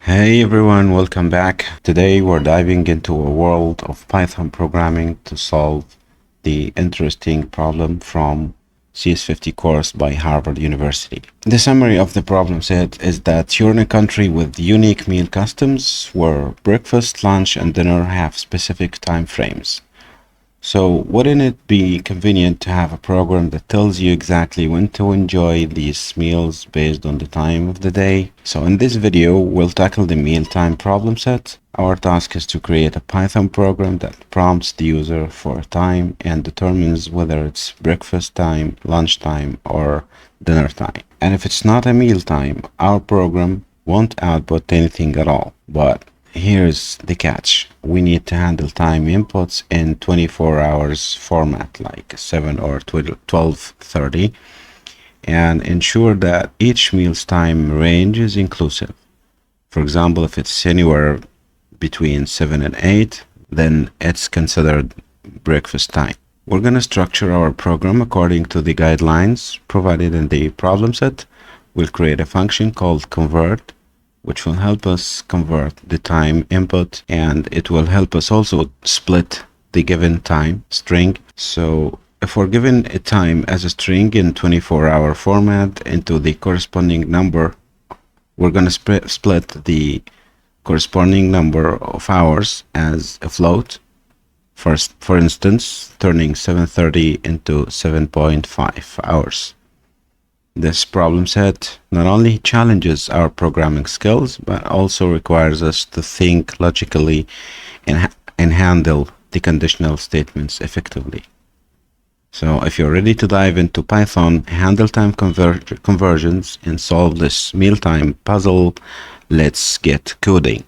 Hey everyone, welcome back. Today we're diving into a world of Python programming to solve the interesting problem from CS50 course by Harvard University. The summary of the problem set is that you're in a country with unique meal customs where breakfast, lunch, and dinner have specific time frames. So wouldn't it be convenient to have a program that tells you exactly when to enjoy these meals based on the time of the day? So in this video, we'll tackle the mealtime problem set. Our task is to create a Python program that prompts the user for a time and determines whether it's breakfast time, lunchtime, or dinner time. And if it's not a mealtime, our program won't output anything at all. But here's the catch. We need to handle time inputs in 24 hours format, like 7 or 12:30, and ensure that each meal's time range is inclusive. For example, if it's anywhere between 7 and 8, then it's considered breakfast time. We're going to structure our program according to the guidelines provided in the problem set. We'll create a function called convert, which will help us convert the time input, and it will help us also split the given time string. So if we're given a time as a string in 24-hour format into the corresponding number, we're going to split the corresponding number of hours as a float. First, for instance, turning 7:30 into 7.5 hours. This problem set not only challenges our programming skills, but also requires us to think logically and handle the conditional statements effectively. So if you're ready to dive into Python, handle time conversions, and solve this mealtime puzzle, let's get coding.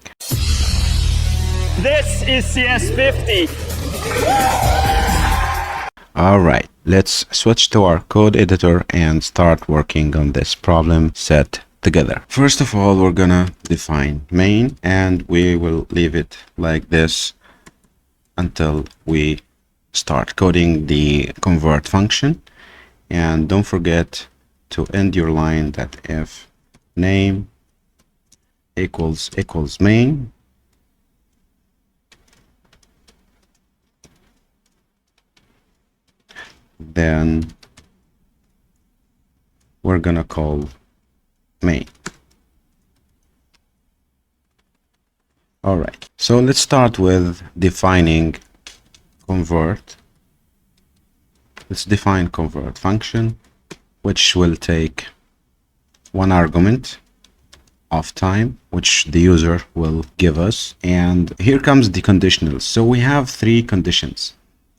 This is CS50. All right, let's switch to our code editor and start working on this problem set together. First of all, we're gonna define main, and we will leave it like this until we start coding the convert function. And don't forget to end your line that if name equals main, then we're gonna call main. All right, so let's start with defining convert. Let's define convert function, which will take one argument of time, which the user will give us. And here comes the conditionals. So we have three conditions,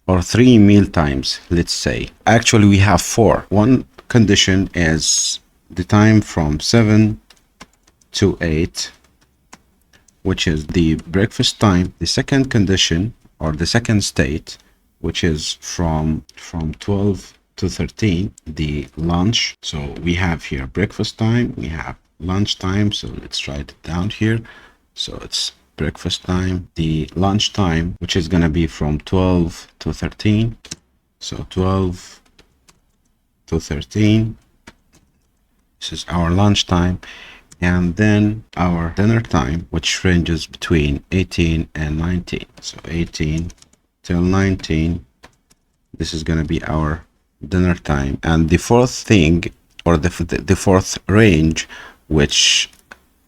or three meal times, let's say. Actually, we have four. One condition is the time from 7 to 8, which is the breakfast time. The second condition, or the second state, which is from 12 to 13, the lunch. So we have here breakfast time, we have lunch time. So let's write it down here. So it's breakfast time, the lunch time, which is going to be from 12 to 13. So 12 to 13, this is our lunch time. And then our dinner time, which ranges between 18 and 19. So 18 till 19, this is going to be our dinner time. And the fourth thing, or the fourth range, which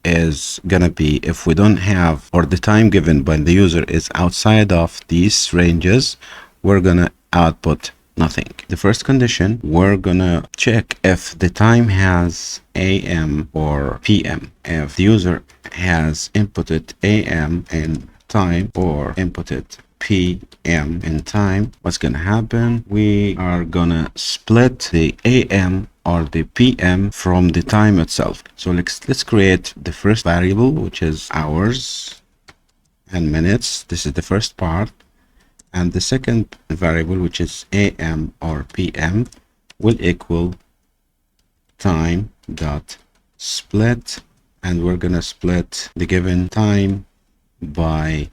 is gonna be if we don't have, or the time given by the user is outside of these ranges, we're gonna output nothing. The first condition, we're gonna check if the time has AM or PM. If the user has inputted AM in time or inputted PM in time, what's gonna happen? We are gonna split the AM or the PM from the time itself. So let's create the first variable, which is hours and minutes. This is the first part. And the second variable, which is AM or PM, will equal time dot split, and we're gonna split the given time by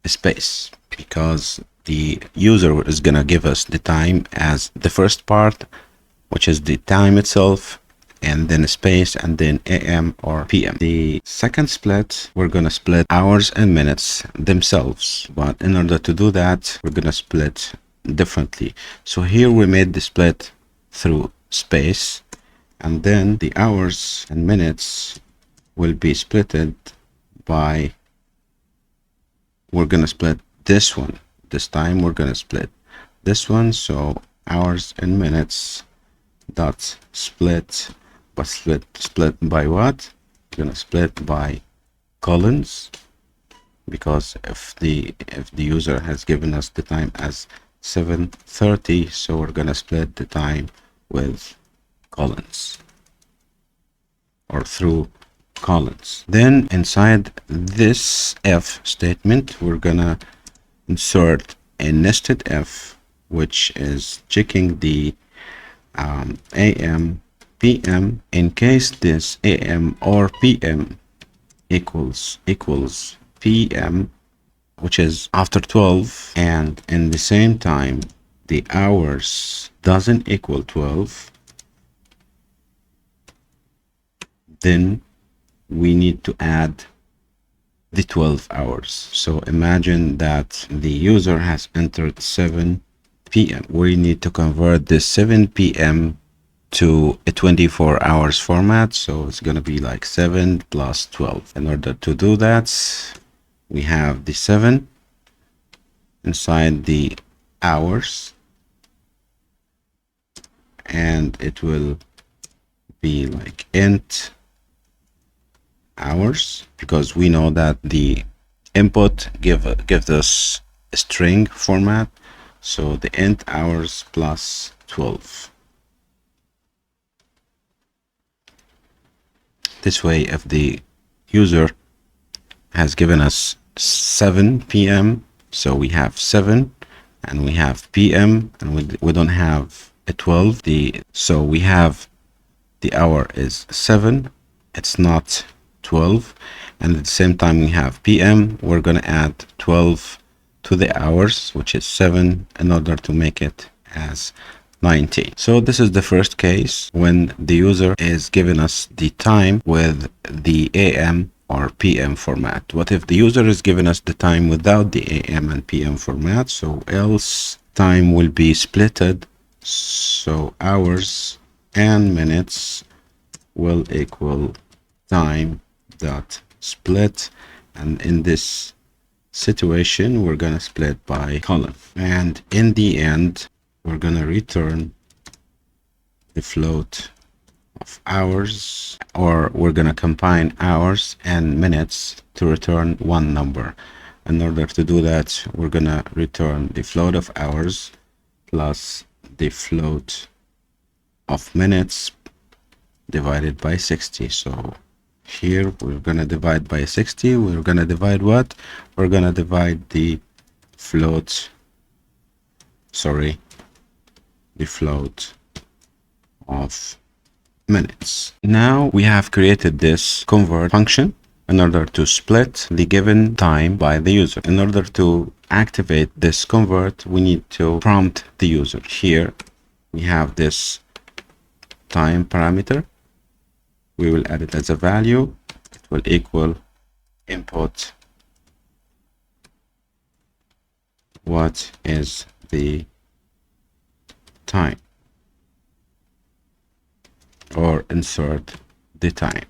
a space, because the user is gonna give us the time as the first part, which is the time itself, and then space, and then AM or PM. The second split, we're gonna split hours and minutes themselves, but in order to do that, we're gonna split differently. So here we made the split through space, and then the hours and minutes will be splitted by, we're gonna split this one. This time we're gonna split this one, so hours and minutes dot split, but split by what? We're gonna split by colons, because if the user has given us the time as 7:30, so we're gonna split the time with colons or through colons. Then inside this if statement, we're gonna insert a nested if, which is checking the AM PM. In case this AM or PM equals PM, which is after 12, and in the same time the hours doesn't equal 12, then we need to add the 12 hours. So imagine that the user has entered 7 p.m. We need to convert this 7 p.m. to a 24 hours format, so it's going to be like 7 plus 12. In order to do that, we have the 7 inside the hours, and it will be like int hours, because we know that the input gives us a string format, so the int hours plus 12. This way, if the user has given us 7 p.m., so we have 7 and we have p.m. and we don't have a 12, so we have the hour is 7, it's not 12, and at the same time we have p.m. We're going to add 12 to the hours, which is 7, in order to make it as 90. So this is the first case when the user is giving us the time with the AM or PM format. What if the user is giving us the time without the AM and PM format? So else time will be splitted, so hours and minutes will equal time dot split, and in this situation we're gonna split by column, and in the end we're gonna return the float of hours, or we're gonna combine hours and minutes to return one number. In order to do that, we're gonna return the float of hours plus the float of minutes divided by 60. So here we're gonna divide by 60. We're gonna divide what? We're gonna divide the float, sorry, the float of minutes. Now we have created this convert function in order to split the given time by the user. In order to activate this convert, we need to prompt the user. Here we have this time parameter. We will add it as a value. It will equal input what is the time, or insert the time.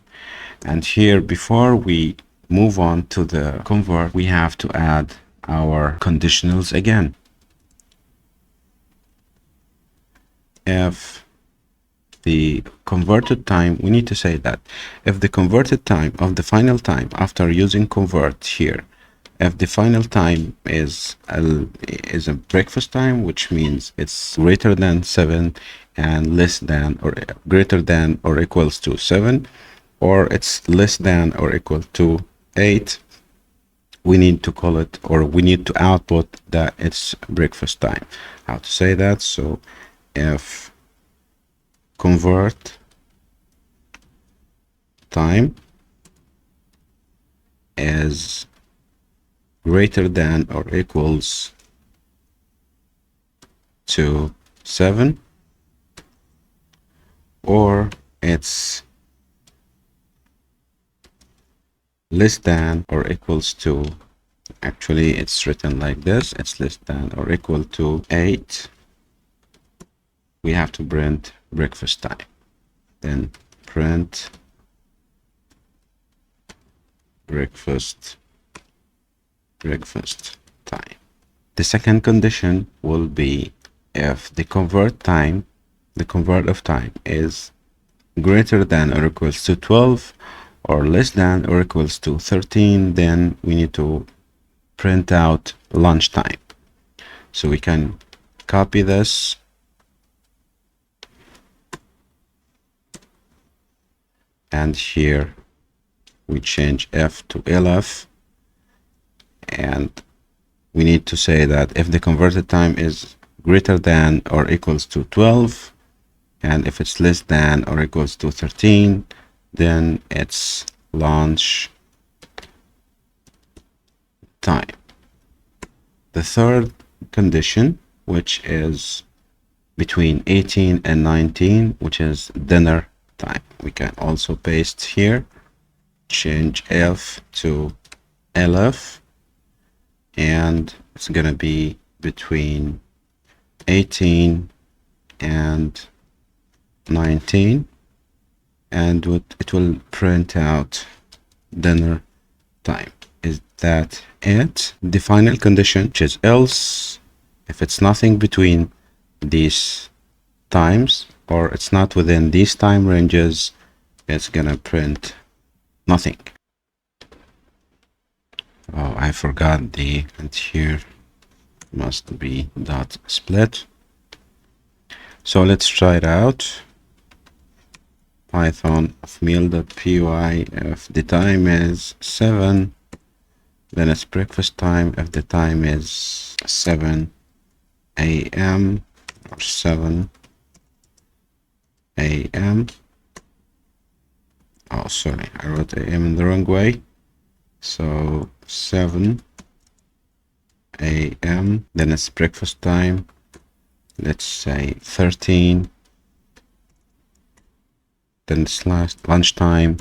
And here, before we move on to the convert, we have to add our conditionals again. If the converted time, we need to say that if the converted time of the final time after using convert here, if the final time is a breakfast time, which means it's greater than 7 and less than or greater than or equals to 7, or it's less than or equal to 8, we need to call it, or we need to output that it's breakfast time. How to say that? So if convert time is greater than or equals to 7, or it's less than or equals to, actually it's written like this, it's less than or equal to 8, we have to print breakfast time. Then print breakfast time. The second condition will be if the convert of time is greater than or equals to 12 or less than or equals to 13, then we need to print out lunchtime. So we can copy this and here we change F to LF, and we need to say that if the converted time is greater than or equals to 12 and if it's less than or equals to 13, then it's lunch time. The third condition, which is between 18 and 19, which is dinner time, we can also paste here, change F to LF, and it's gonna be between 18 and 19, and it will print out dinner time. Is that it? The final condition, which is else, if it's nothing between these times or it's not within these time ranges, it's gonna print nothing. Oh, I forgot the, and here must be dot split. So let's try it out. Python of meal.py, if the time is 7, then it's breakfast time. If the time is 7 a.m. or 7 a.m. Oh, sorry, I wrote a.m. in the wrong way. So 7 a.m. then it's breakfast time. Let's say 13. Then slash lunchtime.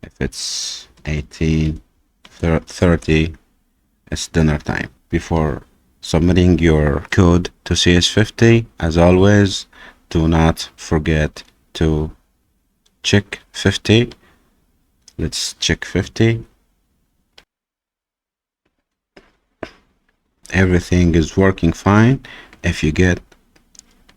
If it's 18, 30, it's dinner time. Before submitting your code to CS50, as always, do not forget to check 50. Let's check 50. Everything is working fine. If you get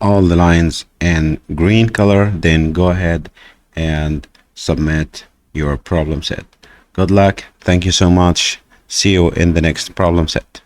all the lines in green color, then go ahead and submit your problem set. Good luck. Thank you so much. See you in the next problem set.